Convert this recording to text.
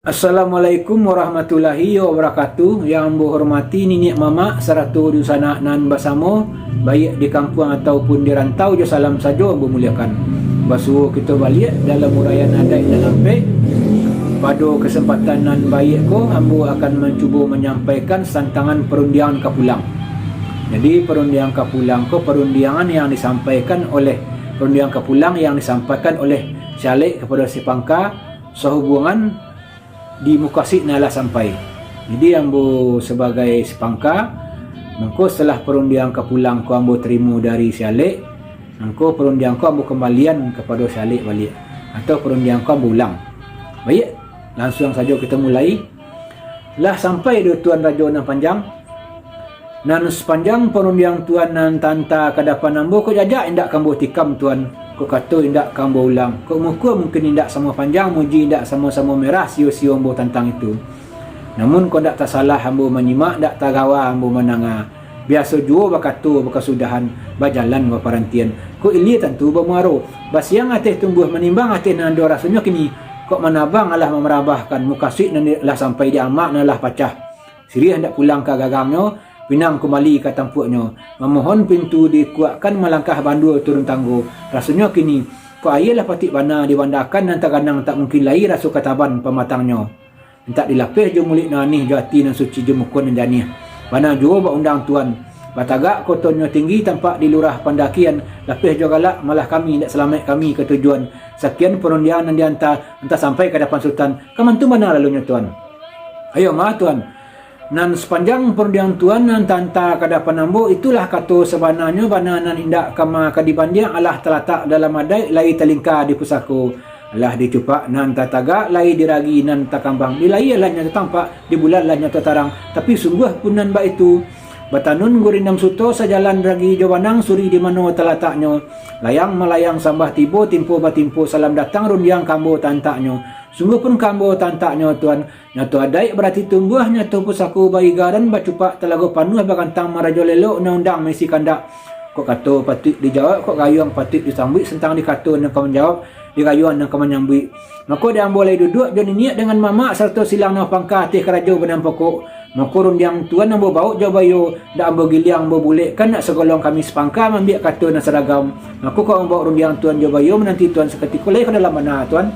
Assalamualaikum warahmatullahi wabarakatuh. Yang berhormati Nenek Mama serta diusana nan basamo baik di kampung ataupun di rantau, je salam saja bermuliakan. Basuh kita balik dalam uraian adat dan ampek. Pada kesempatan nan baik ko, ambo akan mencuba menyampaikan santangan perundian kapulang. Jadi perundian kapulang ko perundian yang disampaikan oleh Syalik kepada si Pangka sehubungan di mukasik nalah sampai. Jadi ambo sebagai sepangka, mengko setelah perundian kapulang ko ambo terima dari Syalik, mengko perundian ko ambo kembalian kepada Syalik balik atau perundian ko ambo ulang. Baik, langsung saja kita mulai. Lah sampai do tuan raja nan panjang. Nan sepanjang perundian tuan nan tanta kadapan ambo ko jajak indak kambo tikam tuan. Kau kata indak kambo ulang. Kau muka mungkin indak sama panjang, muji indak sama-sama merah sio-sio ambo tentang itu. Namun kau ndak tak salah ambo menyimak, ndak tak gawa ambo menanga. Biasa jua bakatu bakasudahan bajalan baparantian. Kau ili tentu bermuaro. Basiang ateh tumbuh menimbang ateh nando rasanya kini. Kok manabang alah memerabahkan mukasik lah sampai di amak nalah pacah. Siri hendak pulang ke gagangnya. Pinang kembali ke tampuknya. Memohon pintu dikuatkan melangkah bandu turun tangguh. Rasanya kini, kau ayalah patik bana diwandakan dan terkadang tak mungkin lai rasu kataban pematangnya. Tak dilapis je mulik nanih jati dan suci je mukun dan janih. Bana jua bak undang tuan. Batagak kotonnya tinggi tampak di lurah pandakian. Lapis juga galak malah kami tak selamat kami ke tujuan. Sekian perundian yang dihantar entah sampai ke depan sultan. Kaman tu mana lalunya tuan? Ayo ma tuan. Nan sepanjang perundian tuan nan tanta kadapan ambo itulah kata sebenarnya bana nan indak kama kadibandia alah terletak dalam adai lai telingka di pusako alah dicupak nan tataga lai diragi nan takambang dilai alah nyata tampak di bulan lah nyata tarang tapi sungguh pun nan ba itu batanun gurinam suto sajalan ragi jawanang suri di mana terletaknya layang melayang sambah tibo timpo batimpo salam datang rundiang kambo tantaknya. Sungguh pun kambo tantaknya tuan. Nyatu adai berarti tumbuh nyatu pusaku bayi garan bacupak telago panuh bakantang marajo lelok na undang mesi kandak. Kok kata patut dijawab, kok gayuang patut disambut sentang dikata nak kau menjawab, digayuan nak kau menyambut. Maka dia boleh duduk jadi niat dengan mama serta silang na pangka teh kerajo benang pokok. Maka rundiang tuan ambo bau jabayo dak ambo giliang ambo bulek kan nak segolong kami sepangka ambil kata na seragam. Maka kau ambo rundiang tuan jabayo menanti tuan seketika lagi ke dalam mana tuan?